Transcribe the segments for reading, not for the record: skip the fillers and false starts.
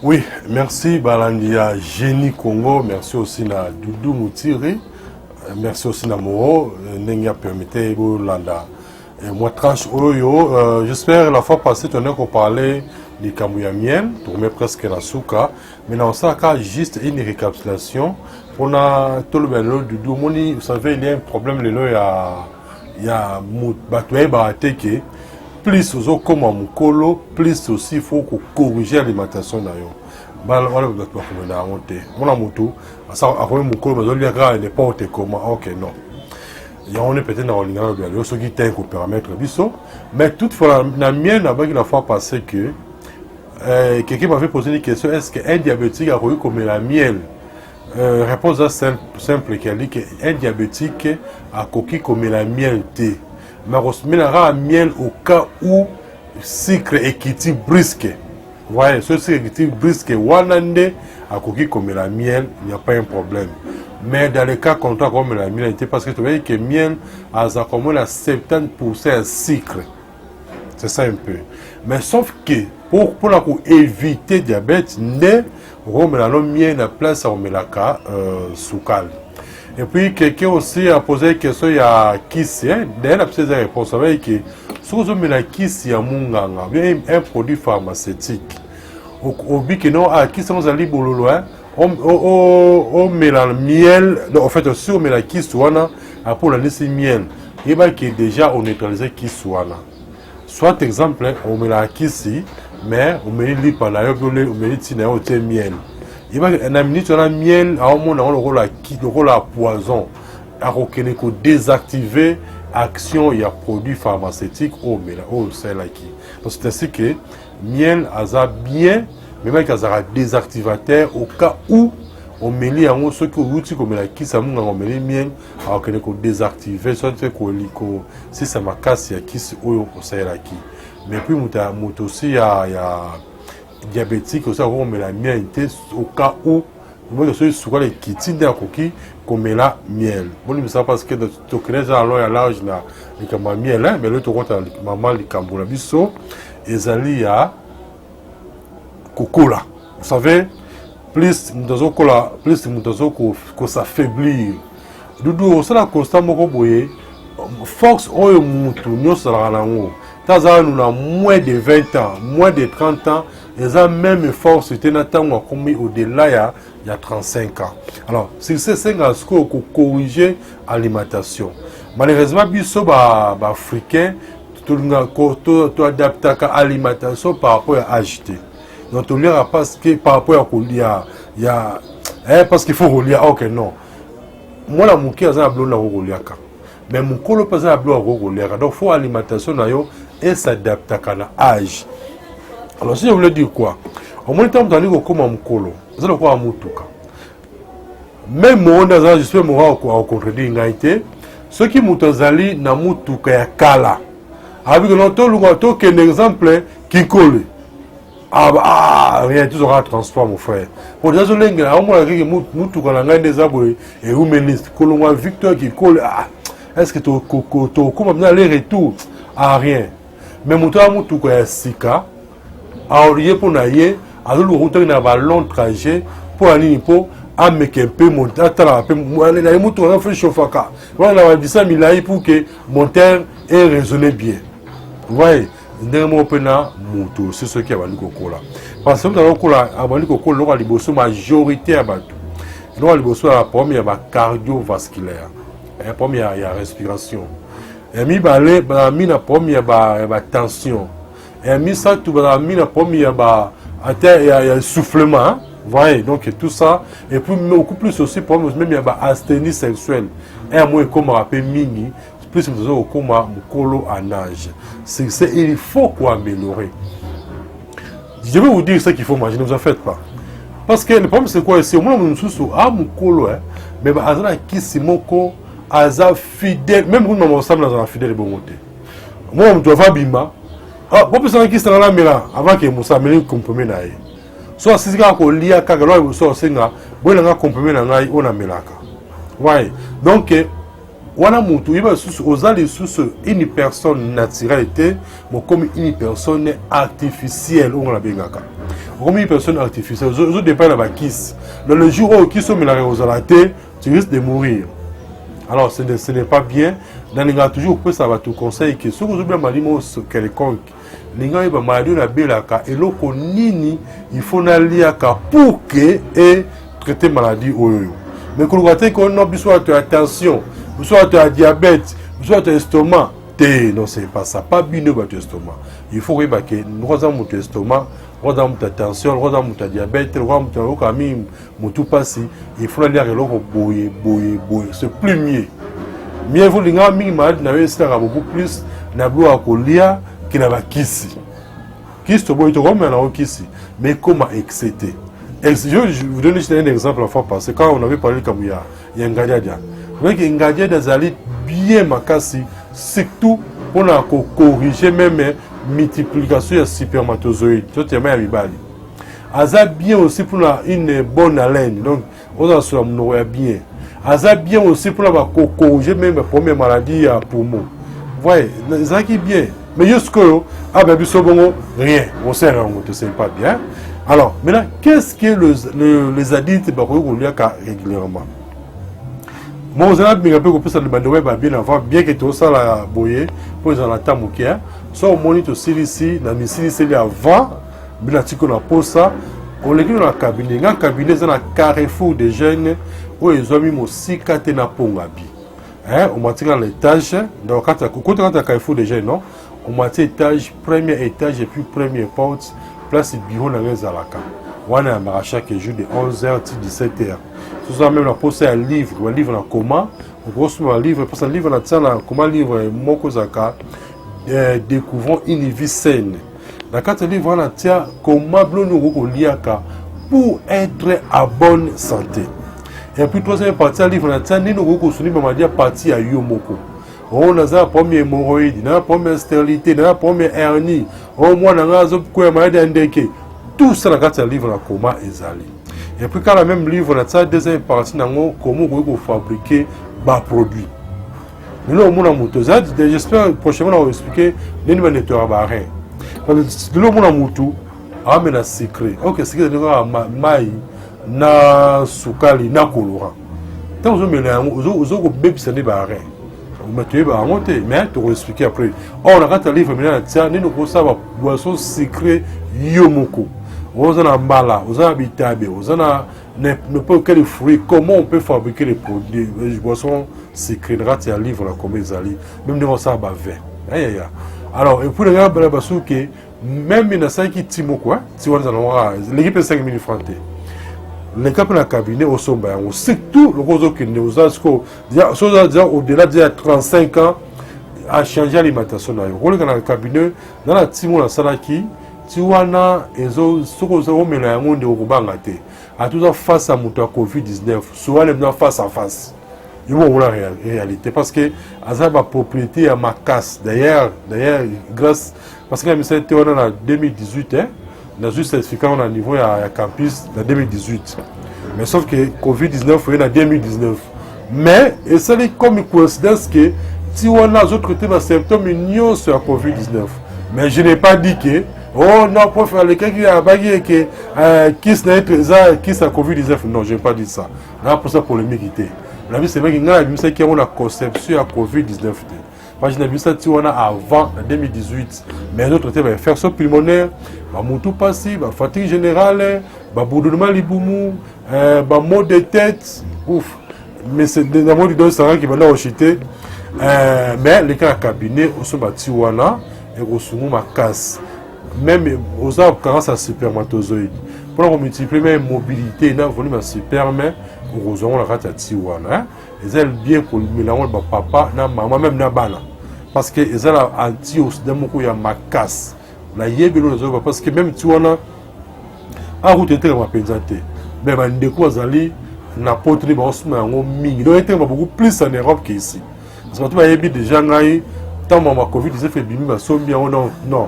Oui, merci Balandia Génie Congo, merci aussi na Doudou Moutiri, merci aussi na Moro, Nenga permettait Landa. Et moi tranche Oyo, j'espère la fois passée on a parlé du Kambuya Miel, tourné presque la souka, mais dans ça juste une récapitulation. On a tout le bénéfice du Doudou Moni, vous savez il y a un problème il y a Batoué Barateke. Plus aux comme à Mukolo, plus aussi il faut corriger l'alimentation d'ailleurs. Voilà, vous êtes pas comme on a monté. Mon amour, ça a quand même Mukolo, mais il n'est pas au comment. Ok, non. Il y a on est peut-être dans l'ingrédient de l'eau, ce qui est un paramètre biso. Mais toutefois, la mienne, la fois passée que quelqu'un m'avait posé une question, est-ce qu'un diabétique a reçu comme la miel? Réponse simple, qui a dit qu'un diabétique a coquille comme la miel thé. Mais on met miel au cas où sucre équité brisque. Vous voyez, ce sucre équité brisque, wanande à coquille comme la miel, il n'y a pas un problème. Mais dans le cas contraire comme la miel, parce que tu vois que miel a comme 70% de sucre. C'est ça un peu. Mais sauf que pour éviter le diabète, on met la miel à la place, on met la soukal. Et puis, quelqu'un aussi a posé une question, il y a Kiss, d'ailleurs, la petite réponse, c'est que si vous avez la Kiss, il y a un produit pharmaceutique. Au but que non, à Kiss, on a dit, on met la miel, en fait, si on met la Kiss, pour la laisser miel, il va que déjà, on neutralise Kiss. Soit, exemple, on met la Kiss, mais on met l'ipanaïo, on met le miel. Il va y minute la miel à un moment le rôle à poison à désactiver action il y a produit pharmaceutique au c'est là qui parce que c'est que miel a bien mais même qu'il a désactivateur au cas où on met en ce que l'outil comme la qui ça on met miel à désactiver soit fait si ça m'a cassé qui c'est là qui mais puis muta aussi il y a diabétique aussi on met la miel au cas où moi je suis les qui d'un coquille comme la miel bon mais ça parce que tu connais à l'âge là les comme miel mais le tour maman les cambola biso et zali ya cocola vous savez plus nous cola plus nous que s'affaiblir Doudou ça la constamment boyer force oyo mutu nyoso la nango taza nous na moins de 20 ans moins de 30 ans ils ont même force au-delà il y a 35 ans. Alors, c'est ces 5 ans pour corriger l'alimentation. Malheureusement, biso africain, tu adaptes à l'alimentation par rapport à agiter. Donc, tu lis parce que par rapport à il y a parce qu'il faut relire. Ok, non. Moi, la mouki a un bleu relire. Mais mon colo pas un bleu relire. Donc, il faut l'alimentation et s'adapter à l'âge. Alors, si je voulais dire quoi? Au moins, temps dans le comme un colo, c'est le quoi un moutuka. Même moi, je suis mort au contredire l'égalité. Ceux qui mutazali na moutuka ya kala. Avec l'autre, un exemple qui colle. Rien, tu auras transport, mon frère. Pour des gens qui ont moutuka na des abonnés et humanistes, colon Victor qui colle. Est-ce que tu as comme aller retour? Rien. Mais moutuka ya sika. Aurier pour naïe, alors le route n'a pas long trajet pour aller pour amener un peu monter à la peu aller la moto on fait chauffaka. Voilà la dit ça milai pour que monteur ait raisonné bien. Vous voyez, ndemo pena moto c'est ce qui a valu kokola. Parce que dans le kola a valu kokola la liboso majorité à bateau. La liboso la première ba cardiovasculaire. La première il y a respiration. Et mi balé ba mi na première ba tension. Et mis ça tout la mine première il y a soufflement voyez donc tout ça et puis beaucoup plus aussi pour même il y a asthénie sexuelle et moi comme rappel mini plus nous comme colo en âge c'est il faut quoi améliorer. Je vais vous dire ce qu'il faut manger, ne vous en faites pas parce que le problème c'est quoi c'est au moins nous sous à mon colo mais azana qui simoko aza fidèle même nous maman ensemble dans la fidèle bon côté moi on doit pas bima. Ah, vous pouvez savoir qui est là mais avant que Moussa me compromet naïe. Soit si c'est qu'on lit à Kagalo ou soit c'est nga, bon on a compromet naïe on a melaka. Ouais. Donc on a monté il va aux alliés sous une personne naturelle mais comme une personne artificielle on la bengaka. Combien de personnes artificielles, les autres dépendent de la kiss. Dans le jour où qui sont mélangés aux alatés, tu risques de mourir. Alors ce n'est pas bien. Dans les gars toujours ça va te conseiller que si vous avez une maladie quelconque, les gars ils vont maladie la belaka et l'eau nini il faut n'aller pour que et traiter maladie au yo. Mais quand vous voyez qu'on a besoin de attention, besoin de diabète, besoin de estomac, non c'est pas ça, pas bien de votre estomac. Il faut que nous avons notre estomac, nous avons notre tension, nous avons notre diabète, nous avons notre passé. Il faut aller à l'eau boyer, c'est plus mieux. Mieux vous les gars, malade n'avez pas beaucoup plus n'ablo à colia qui n'a pas qu'ici. Qui se boit comme un qu'ici, mais comment exciter. Je vous donne juste un exemple la fois passée quand on avait parlé comme il y a un gadiadia. Vous voyez qu'un gadiadia d'aller bien makasi, surtout pour corriger même multiplication de spermatozoïdes. C'est un peu Aza bien aussi pour une bonne haleine. Donc, on a sur la bien. Aza bien aussi pour corriger même la première maladie à poumon. Vous voyez, ça qui est bien. Mais jusqu'à rien. On sait que ce n'est pas bien. Alors, maintenant, qu'est-ce que les addicts régulièrement? Moi, je vais vous dire que bien avant, bien que tout ça la boyer, pour les en soit au moniteur ici, dans les avant, bien que on a posé ça, on l'a dit dans le cabinet. Dans le cabinet, il y a un carrefour de jeunes où ils ont mis aussi 4 pongabi. On m'a tiré l'étage, donc quand on a un carrefour de jeunes, on m'a tiré l'étage, premier étage et puis première porte, place du bureau dans les alaka. On a un chaque jour de 11h à 17h. Tout ça même la poste un livre en commun. Grosso un livre, parce que le livre dans comment livre moko zaka découvrons une vie saine. Dans quatre livres on tient comment nous liaka pour être à bonne santé. Et puis troisième partie livre on tient nous soutenir maladie partie à yomoko. On a la première hémorroïde, la première stérilité, la première hernie, au moins on a la maladie endémique. Tout ça dans quatre livres en commun ezali. Et puis quand le même livre, on a deuxième partie, comment on fabriquer des produits. Nous avons j'espère prochainement on va expliquer les nouvelles nettoyages barrés. Parce que nous avons un secret. Ok, c'est que nous avons maï, na soukali, na colorant. Tant que nous avons bébé c'est barré. On va tuer monter, mais tu vas expliquer après. On a un livre maintenant, nous avons ça boisson secret yomoko. Vous avez un mala, vous avez un bitabe, vous avez n'importe quel fruit. Comment on peut fabriquer les produits, les boissons secrets, un livre comme ils allaient, même nous ça va vin. Alors, et pour les gars, même il y a 5 qui quoi, si on a l'équipe est 5 000 francs. Les cas dans le cabinet au sommet, on sait tout le gros qui nous a au-delà de 35 ans à changer l'alimentation. On dans le cabinet, dans la team on a salaki. Si on a face à la COVID-19, soit les face à face. Ils vont voir la réalité. Parce que la propriété à ma casse. D'ailleurs, grâce. Parce que c'était en 2018, on a juste certificat au niveau à campus en 2018. Mais sauf que COVID-19, il y a en 2019. Mais, et c'est comme une coïncidence que si on a les autres symptômes, ils sur la COVID-19. Mais je n'ai pas dit que. Oh non, pour faire quelqu'un qui a bagué qui a Covid-19. Non, je n'ai pas dit ça. Là, pour ça, polémique. La vie, c'est vrai qu'il y a une conception à Covid-19. Moi, je n'ai vu ça avant 2018. Mais d'autres étaient infection pulmonaire, moutou passif, fatigue générale, bourdonnement liboumou, maux de tête. Ouf. Mais c'est des mots qui donnent ça qui vont là chuter. Mais les cas à cabinet, au sommet et au sommet ma casse. Même aux arbres carence à spermatozoïdes. Pour multiplier même mobilité, il y a volume à sperme, aux hommes la rate à Tiwana. Ils ont bien pour le mélange de papa, na maman, même na bana. Parce que ils ont anti-os, d'un mot, il y a ma casse. La yébelo, parce que même Tiwana, a route était ma présenté. Même un déco, Zali, n'a pas tenu ma osme en ming. Il doit être beaucoup plus en Europe qu'ici. Parce que tu vas déjà, tant ma Covid, ils ont fait bimi, ma somme, non.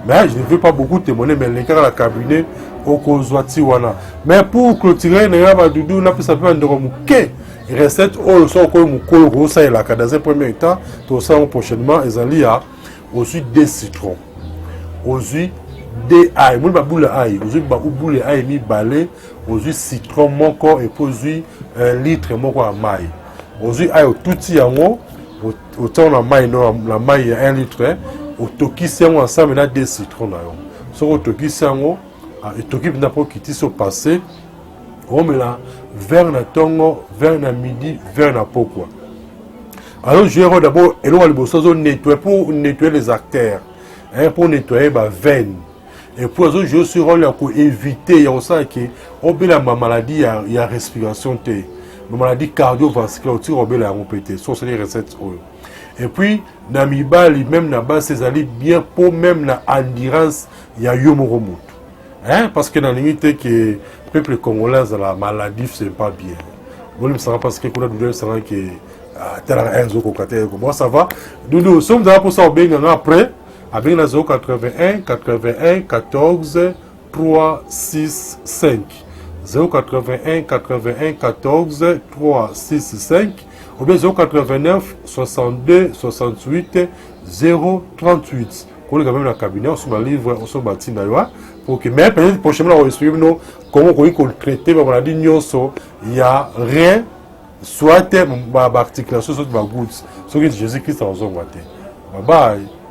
Mais je ne veux pas beaucoup témoigner, mais les cas à la cabinet, au Kozwati wana. Mais pour clôturer, il y a Doudou, n'a pas sapé un de remouquer. Il reste au son comme Mouko, ça et la dans un premier temps, tout ça prochainement, ils allaient à au jus des citrons, au jus de ail moi ba boule ail ozui ba boule ail mi balé ozui citron moko et puis 1 litre moko ya mai ozui ail otuti yango autant la maille non la maille 1 litre otokisi yango ensemble na 2 citrons na yo soko otokisi yango etoki mpena po kiti so passé omela vers na tongo vers na midi vers na pokwa alors je vais d'abord eloko liboso zo nettoyer pour nettoyer les artères pour nettoyer ba veine et puis je vais aussi rôle pour éviter ya ça que obela ma maladie ya respiration te ma maladie cardiovasculaire tu obela ya pété so c'est les recettes et puis na mibali même na base ces ali bien pour même na endurance ya yo moko mutu parce que dans limite que peuple congolais la maladie c'est pas bien bon il me sera parce que qu'on a douleur sera que moi ça va nous sommes là pour ça bien après avec la 081 81 14 3 6 5 081 81 14 3 6 5 ou bien 089 62 68 038 pour les même la cabinet on se livre on se bâtit d'ailleurs pour que mais peut-être prochainement on va suivre nous comment on traiter la maladie nyonso il y a rien soit articulation soit gouttes ce que Jésus Christ a besoin bye bye.